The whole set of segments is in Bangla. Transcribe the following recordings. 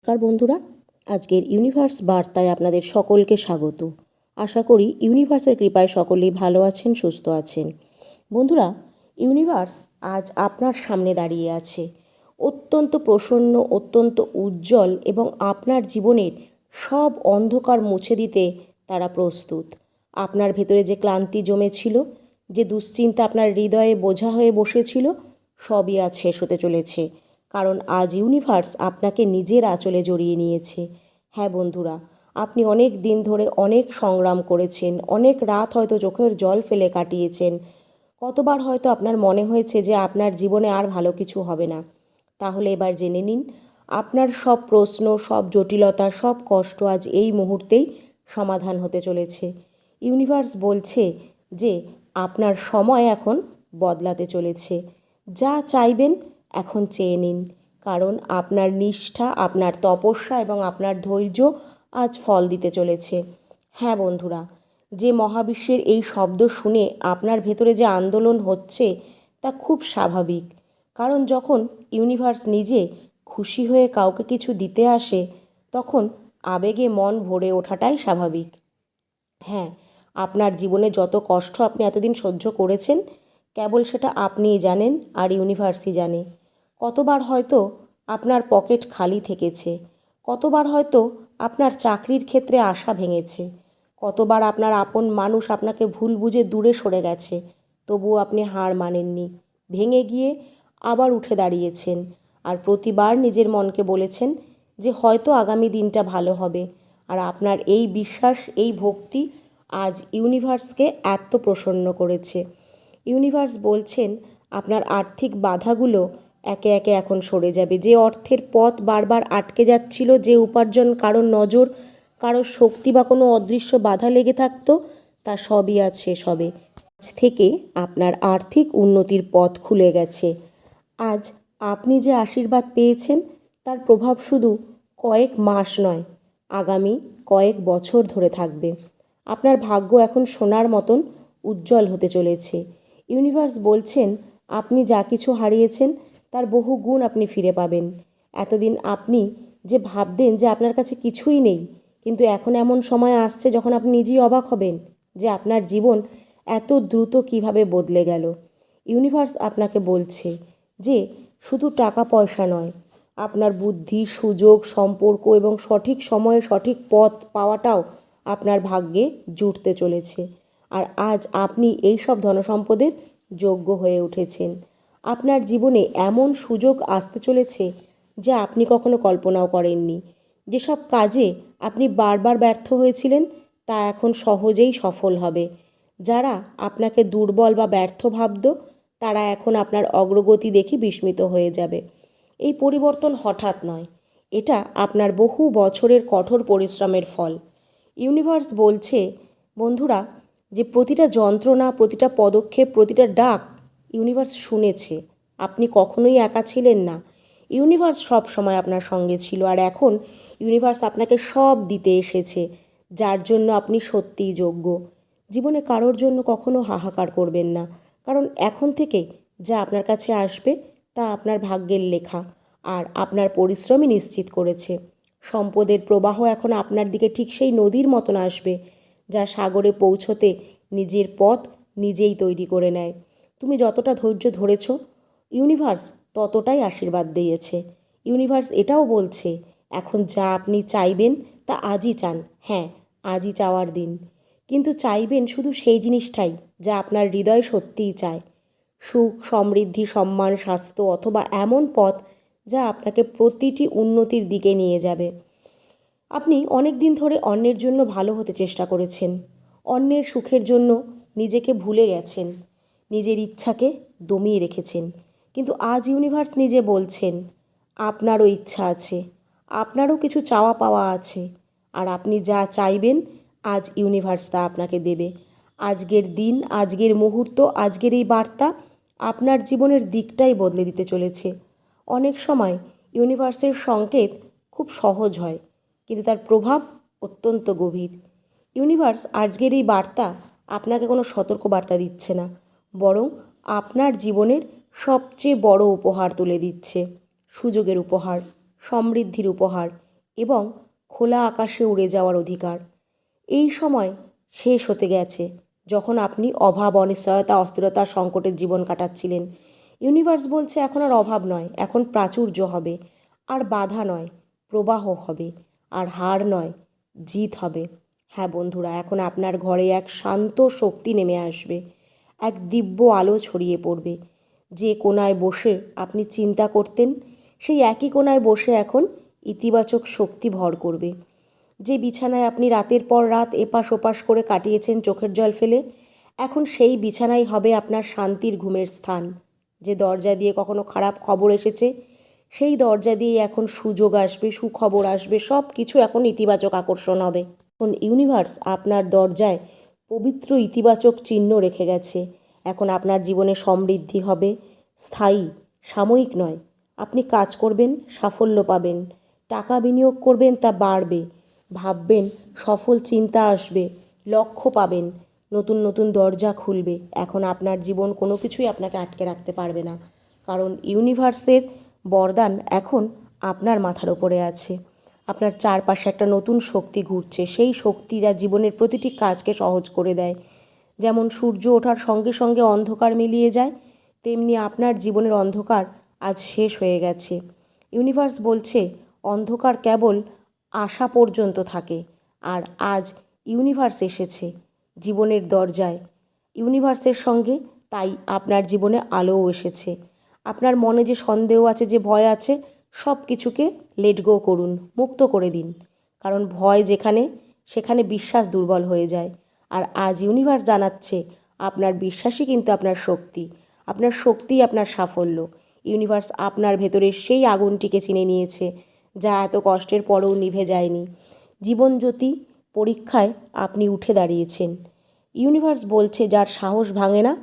নমস্কার বন্ধুরা, আজকের ইউনিভার্স বার্তায় আপনাদের সকলকে স্বাগত। আশা করি ইউনিভার্সের কৃপায় সকলেই ভালো আছেন, সুস্থ আছেন। বন্ধুরা, ইউনিভার্স আজ আপনার সামনে দাঁড়িয়ে আছে, অত্যন্ত প্রসন্ন, অত্যন্ত উজ্জ্বল এবং আপনার জীবনের সব অন্ধকার মুছে দিতে তারা প্রস্তুত। আপনার ভেতরে যে ক্লান্তি জমেছিল, যে দুশ্চিন্তা আপনার হৃদয়ে বোঝা হয়ে বসেছিল, সবই আজ শেষ হতে চলেছে। কারণ আজ ইউনিভার্স আপনাকে নিজের আঁচলে জড়িয়ে নিয়েছে। হ্যাঁ বন্ধুরা, আপনি অনেক দিন ধরে অনেক সংগ্রাম করেছেন, অনেক রাত হয়তো চোখের জল ফেলে কাটিয়েছেন। কতবার হয়তো আপনার মনে হয়েছে যে আপনার জীবনে আর ভালো কিছু হবে না। তাহলে এবার জেনে নিন, আপনার সব প্রশ্ন, সব জটিলতা, সব কষ্ট আজ এই মুহূর্তেই সমাধান হতে চলেছে। ইউনিভার্স বলছে যে আপনার সময় এখন বদলাতে চলেছে। যা চাইবেন এখন চেয়ে নিন, কারণ আপনার নিষ্ঠা, আপনার তপস্যা এবং আপনার ধৈর্য আজ ফল দিতে চলেছে। হ্যাঁ বন্ধুরা, যে মহাবিশ্বের এই শব্দ শুনে আপনার ভেতরে যে আন্দোলন হচ্ছে তা খুব স্বাভাবিক। কারণ যখন ইউনিভার্স নিজে খুশি হয়ে কাউকে কিছু দিতে আসে, তখন আবেগে মন ভরে ওঠাটাই স্বাভাবিক। হ্যাঁ, আপনার জীবনে যত কষ্ট আপনি এতদিন সহ্য করেছেন, কেবল সেটা আপনিই জানেন আর ইউনিভার্সই জানে। কতবার হয়তো আপনার পকেট খালি থেকেছে, কতবার হয়তো আপনার চাকরির ক্ষেত্রে আশা ভেঙেছে, কতবার আপনার আপন মানুষ আপনাকে ভুল বুঝে দূরে সরে গেছে, তবুও আপনি হার মানেননি। ভেঙে গিয়ে আবার উঠে দাঁড়িয়েছেন আর প্রতিবার নিজের মনকে বলেছেন যে হয়তো আগামী দিনটা ভালো হবে। আর আপনার এই বিশ্বাস, এই ভক্তি আজ ইউনিভার্সকে এত প্রসন্ন করেছে। ইউনিভার্স বলছেন আপনার আর্থিক বাধাগুলো একে একে এখন সরে যাবে। যে অর্থের পথ বারবার আটকে যাচ্ছিল, যে উপার্জন কারোর নজর, কারোর শক্তি বা কোনো অদৃশ্য বাধা লেগে থাকতো, তা সবই আজ শেষ হবে। আজ থেকে আপনার আর্থিক উন্নতির পথ খুলে গেছে। আজ আপনি যে আশীর্বাদ পেয়েছেন তার প্রভাব শুধু কয়েক মাস নয়, আগামী কয়েক বছর ধরে থাকবে। আপনার ভাগ্য এখন সোনার মতন উজ্জ্বল হতে চলেছে। ইউনিভার্স বলছেন আপনি যা কিছু হারিয়েছেন তার বহু গুণ আপনি ফিরে পাবেন। এতদিন আপনি যে ভাবতেন যে আপনার কাছে কিছুই নেই, কিন্তু এখন এমন সময় আসছে যখন আপনি নিজেই অবাক হবেন যে আপনার জীবন এত দ্রুত কিভাবে বদলে গেল। ইউনিভার্স আপনাকে বলছে যে শুধু টাকা পয়সা নয়, আপনার বুদ্ধি, সুযোগ, সম্পর্ক এবং সঠিক সময়ে সঠিক পথ পাওয়াটাও আপনার ভাগ্যে জুটতে চলেছে। আর আজ আপনি এই সব ধনসম্পদের যোগ্য হয়ে উঠেছেন। আপনার জীবনে এমন সুযোগ আসতে চলেছে যা আপনি কখনো কল্পনাও করেননি। যেসব কাজে আপনি বারবার ব্যর্থ হয়েছিলেন তা এখন সহজেই সফল হবে। যারা আপনাকে দুর্বল বা ব্যর্থ ভাবত, তারা এখন আপনার অগ্রগতি দেখে বিস্মিত হয়ে যাবে। এই পরিবর্তন হঠাৎ নয়, এটা আপনার বহু বছরের কঠোর পরিশ্রমের ফল। ইউনিভার্স বলছে বন্ধুরা যে প্রতিটা যন্ত্রণা, প্রতিটা পদক্ষেপ, প্রতিটা ডাক ইউনিভার্স শুনেছে। আপনি কখনোই একা ছিলেন না। ইউনিভার্স সব সময় আপনার সঙ্গে ছিল, আর এখন ইউনিভার্স আপনাকে সব দিতে এসেছে, যার জন্য আপনি সত্যিই যোগ্য। জীবনে কারোর জন্য কখনো হাহাকার করবেন না, কারণ এখন থেকে যা আপনার কাছে আসবে তা আপনার ভাগ্যের লেখা, আর আপনার পরিশ্রমই নিশ্চিত করেছে। সম্পদের প্রবাহ এখন আপনার দিকে ঠিক সেই নদীর মতন আসবে, যা সাগরে পৌঁছতে নিজের পথ নিজেই তৈরি করে নেয়। তুমি যতটা ধৈর্য ধরেছ, ইউনিভার্স ততটাই আশীর্বাদ দিয়েছে। ইউনিভার্স এটাও বলছে এখন যা আপনি চাইবেন তা আজই চান। হ্যাঁ, আজই চাওয়ার দিন, কিন্তু চাইবেন শুধু সেই জিনিসটাই যা আপনার হৃদয় সত্যিই চায়। সুখ, সমৃদ্ধি, সম্মান, স্বাস্থ্য অথবা এমন পথ যা আপনাকে প্রতিটি উন্নতির দিকে নিয়ে যাবে। আপনি অনেক দিন ধরে অন্যের জন্য ভালো হতে চেষ্টা করেছেন, অন্যের সুখের জন্য নিজেকে ভুলে গেছেন, নিজের ইচ্ছাকে দমিয়ে রেখেছেন। কিন্তু আজ ইউনিভার্স নিজে বলছেন আপনারও ইচ্ছা আছে, আপনারও কিছু চাওয়া পাওয়া আছে, আর আপনি যা চাইবেন আজ ইউনিভার্স তা আপনাকে দেবে। আজকের দিন, আজকের মুহূর্ত, আজকের এই বার্তা আপনার জীবনের দিকটাই বদলে দিতে চলেছে। অনেক সময় ইউনিভার্সের সংকেত খুব সহজ হয়, কিন্তু তার প্রভাব অত্যন্ত গভীর। ইউনিভার্স আজকের এই বার্তা আপনাকে কোনো সতর্ক বার্তা দিচ্ছে না, বরং আপনার জীবনের সবচেয়ে বড় উপহার তুলে দিচ্ছে। সুযোগের উপহার, সমৃদ্ধির উপহার এবং খোলা আকাশে উড়ে যাওয়ার অধিকার। এই সময় শেষ হতে গেছে যখন আপনি অভাব, অনিশ্চয়তা, অস্থিরতা, সংকটের জীবন কাটাচ্ছিলেন। ইউনিভার্স বলছে এখন আর অভাব নয়, এখন প্রাচুর্য হবে। আর বাধা নয়, প্রবাহ হবে। আর হার নয়, জিত হবে। হ্যাঁ বন্ধুরা, এখন আপনার ঘরে এক শান্ত শক্তি নেমে আসবে, এক দিব্য আলো ছড়িয়ে পড়বে। যে কোণায় বসে আপনি চিন্তা করতেন, সেই একই কোণায় বসে এখন ইতিবাচক শক্তি ভর করবে। যে বিছানায় আপনি রাতের পর রাত এপাশ ওপাশ করে কাটিয়েছেন চোখের জল ফেলে, এখন সেই বিছানাই হবে আপনার শান্তির ঘুমের স্থান। যে দরজা দিয়ে কখনো খারাপ খবর এসেছে, সেই দরজা দিয়ে এখন সুযোগ আসবে, সুখবর আসবে, সব কিছু এখন ইতিবাচক আকর্ষণ হবে। এখন ইউনিভার্স আপনার দরজায় পবিত্র ইতিবাচক চিহ্ন রেখে গেছে। এখন আপনার জীবনে সমৃদ্ধি হবে, স্থায়ী, সাময়িক নয়। আপনি কাজ করবেন, সাফল্য পাবেন। টাকা বিনিয়োগ করবেন, তা বাড়বে। ভাববেন, সফল চিন্তা আসবে, লক্ষ্য পাবেন, নতুন নতুন দরজা খুলবে। এখন আপনার জীবন কোনো কিছুই আপনাকে আটকে রাখতে পারবে না, কারণ ইউনিভার্সের বরদান এখন আপনার মাথার ওপরে আছে। আপনার চারপাশে একটা নতুন শক্তি ঘুরছে, সেই শক্তি যা জীবনের প্রতিটি কাজকে সহজ করে দেয়। যেমন সূর্য ওঠার সঙ্গে সঙ্গে অন্ধকার মিলিয়ে যায়, তেমনি আপনার জীবনের অন্ধকার আজ শেষ হয়ে গেছে। ইউনিভার্স বলছে অন্ধকার কেবল আশা পর্যন্ত থাকে, আর আজ ইউনিভার্স এসেছে জীবনের দরজায় ইউনিভার্সের সঙ্গে, তাই আপনার জীবনে আলোও এসেছে। আপনার মনে যে সন্দেহ আছে, যে ভয় আছে, সব কিছুকে লেট গো করুন, মুক্ত করে দিন। কারণ ভয় যেখানে, সেখানে বিশ্বাস দুর্বল হয়ে যায়। আর আজ ইউনিভার্স জানাচ্ছে আপনার বিশ্বাসই কিন্তু আপনার শক্তি, আপনার শক্তিই আপনার সাফল্য। ইউনিভার্স আপনার ভেতরের সেই আগুনটিকে চিনে নিয়েছে, যা এত কষ্টের পরেও নিভে যায়নি। জীবনজ্যোতি পরীক্ষায় আপনি উঠে দাঁড়িয়েছেন। ইউনিভার্স বলছে যার সাহস ভাঙে না,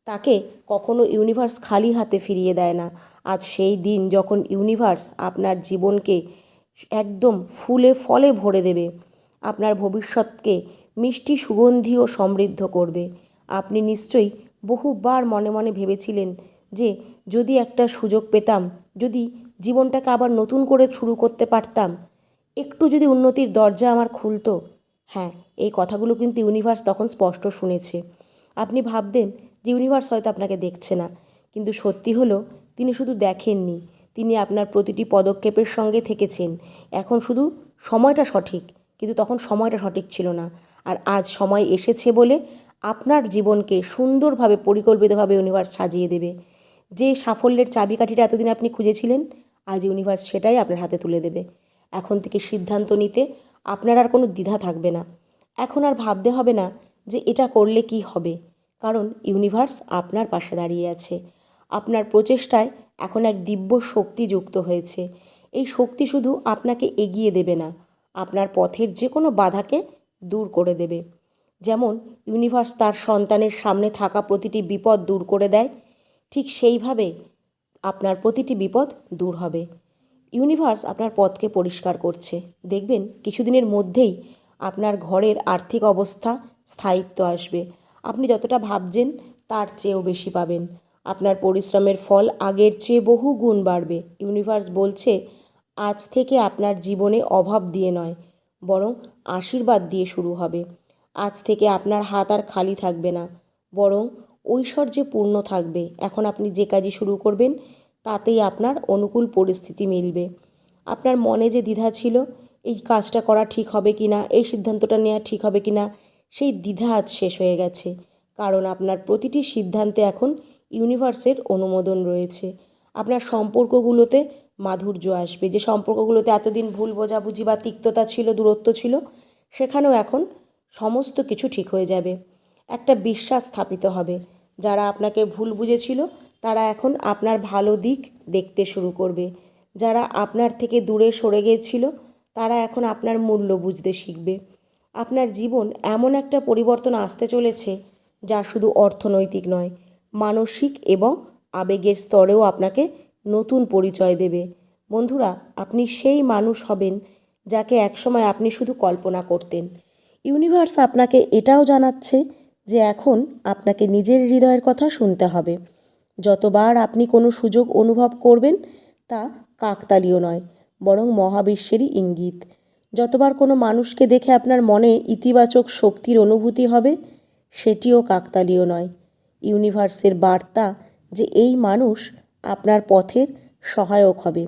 তাকে কখনো ইউনিভার্স খালি হাতে ফিরিয়ে দেয় না। আজ সেই দিন যখন ইউনিভার্স আপনার জীবনকে একদম ফুলে ফলে ভরে দেবে, আপনার ভবিষ্যৎকে মিষ্টি, সুগন্ধি ও সমৃদ্ধ করবে। আপনি নিশ্চয়ই বহুবার মনে মনে ভেবেছিলেন যে যদি একটা সুযোগ পেতাম, যদি জীবনটাকে আবার নতুন করে শুরু করতে পারতাম, একটু যদি উন্নতির দরজা আমার খুলতো। হ্যাঁ, এই কথাগুলো কিন্তু ইউনিভার্স তখন স্পষ্ট শুনেছে। আপনি ভাবতেন যে ইউনিভার্স হয়তো আপনাকে দেখছে না, কিন্তু সত্যি হলো তিনি শুধু দেখেননি, তিনি আপনার প্রতিটি পদক্ষেপের সঙ্গে থেকেছেন। এখন শুধু সময়টা সঠিক, কিন্তু তখন সময়টা সঠিক ছিল না। আর আজ সময় এসেছে বলে আপনার জীবনকে সুন্দরভাবে, পরিকল্পিতভাবে ইউনিভার্স সাজিয়ে দেবে। যে সাফল্যের চাবিকাঠিটা এতদিন আপনি খুঁজেছিলেন, আজ ইউনিভার্স সেটাই আপনার হাতে তুলে দেবে। এখন থেকে সিদ্ধান্ত নিতে আপনার আর কোনো দ্বিধা থাকবে না। এখন আর ভাবতে হবে না যে এটা করলে কি হবে, কারণ ইউনিভার্স আপনার পাশে দাঁড়িয়ে আছে। আপনার প্রচেষ্টায় এখন এক দিব্য শক্তি যুক্ত হয়েছে। এই শক্তি শুধু আপনাকে এগিয়ে দেবে না, আপনার পথের যে কোনো বাধাকে দূর করে দেবে। যেমন ইউনিভার্স তার সন্তানের সামনে থাকা প্রতিটি বিপদ দূর করে দেয়, ঠিক সেইভাবে আপনার প্রতিটি বিপদ দূর হবে। ইউনিভার্স আপনার পথকে পরিষ্কার করছে। দেখবেন কিছুদিনের মধ্যেই আপনার ঘরের আর্থিক অবস্থা স্থায়িত্ব আসবে। আপনি যতটা ভাবছেন তার চেয়েও বেশি পাবেন। আপনার পরিশ্রমের ফল আগের চেয়ে বহু গুণ বাড়বে। ইউনিভার্স বলছে আজ থেকে আপনার জীবনে অভাব দিয়ে নয়, বরং আশীর্বাদ দিয়ে শুরু হবে। আজ থেকে আপনার হাত আর খালি থাকবে না, বরং ঐশ্বর্যে পূর্ণ থাকবে। এখন আপনি যে কাজই শুরু করবেন, তাতেই আপনার অনুকূল পরিস্থিতি মিলবে। আপনার মনে যে দ্বিধা ছিল, এই কাজটা করা ঠিক হবে কি না, এই সিদ্ধান্তটা নেওয়া ঠিক হবে কি না, সেই দ্বিধা আজ শেষ হয়ে গেছে। কারণ আপনার প্রতিটি সিদ্ধান্তে এখন ইউনিভার্সের অনুমোদন রয়েছে। আপনার সম্পর্কগুলোতে মাধুর্য আসবে। যে সম্পর্কগুলোতে এতদিন ভুল বোঝাবুঝি বা তিক্ততা ছিল, দূরত্ব ছিল, সেখানেও এখন সমস্ত কিছু ঠিক হয়ে যাবে। একটা বিশ্বাস স্থাপিত হবে। যারা আপনাকে ভুল বুঝেছিল, তারা এখন আপনার ভালো দিক দেখতে শুরু করবে। যারা আপনার থেকে দূরে সরে গিয়েছিল, তারা এখন আপনার মূল্য বুঝতে শিখবে। আপনার জীবন এমন একটা পরিবর্তন আসতে চলেছে, যা শুধু অর্থনৈতিক নয়, মানসিক এবং আবেগের স্তরেও আপনাকে নতুন পরিচয় দেবে। বন্ধুরা, আপনি সেই মানুষ হবেন যাকে একসময় আপনি শুধু কল্পনা করতেন। ইউনিভার্স আপনাকে এটাও জানাচ্ছে যে এখন আপনাকে নিজের হৃদয়ের কথা শুনতে হবে। যতবার আপনি কোনো সুযোগ অনুভব করবেন, তা কাকতালীয় নয়, বরং মহাবিশ্বেরই ইঙ্গিত। যতবার কোনো মানুষকে দেখে আপনার মনে ইতিবাচক শক্তির অনুভূতি হবে, সেটিও কাকতালীয় নয়। ইউনিভার্সের বার্তা যে এই মানুষ আপনার পথের সহায়ক হবে।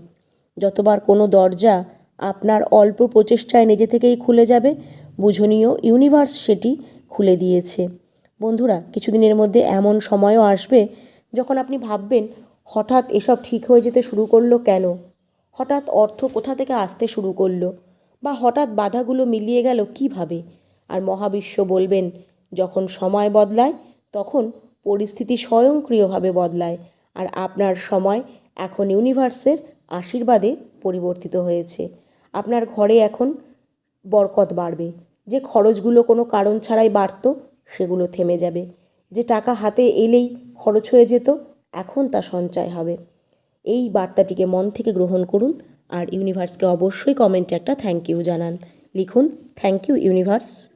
যতবার কোনো দরজা আপনার অল্প প্রচেষ্টায় নিজে থেকেই খুলে যাবে, বুঝনীয় ইউনিভার্স সেটি খুলে দিয়েছে। বন্ধুরা, কিছুদিনের মধ্যে এমন সময়ও আসবে যখন আপনি ভাববেন, হঠাৎ এসব ঠিক হয়ে যেতে শুরু করলো কেন? হঠাৎ অর্থ কোথা থেকে আসতে শুরু করলো? বা হঠাৎ বাধাগুলো মিলিয়ে গেল কিভাবে? আর মহাবিশ্ব বলবেন, যখন সময় বদলায় তখন পরিস্থিতি স্বয়ংক্রিয়ভাবে বদলায়। আর আপনার সময় এখন ইউনিভার্সের আশীর্বাদে পরিবর্তিত হয়েছে। আপনার ঘরে এখন বরকত বাড়বে। যে খরচগুলো কোনো কারণ ছাড়াই বাড়ত, সেগুলো থেমে যাবে। যে টাকা হাতে এলেই খরচ হয়ে যেত, এখন তা সঞ্চয় হবে। এই বার্তাটিকে মন থেকে গ্রহণ করুন আর ইউনিভার্সকে অবশ্যই কমেন্টে একটা থ্যাংক ইউ জানান। লিখুন, থ্যাংক ইউ ইউনিভার্স।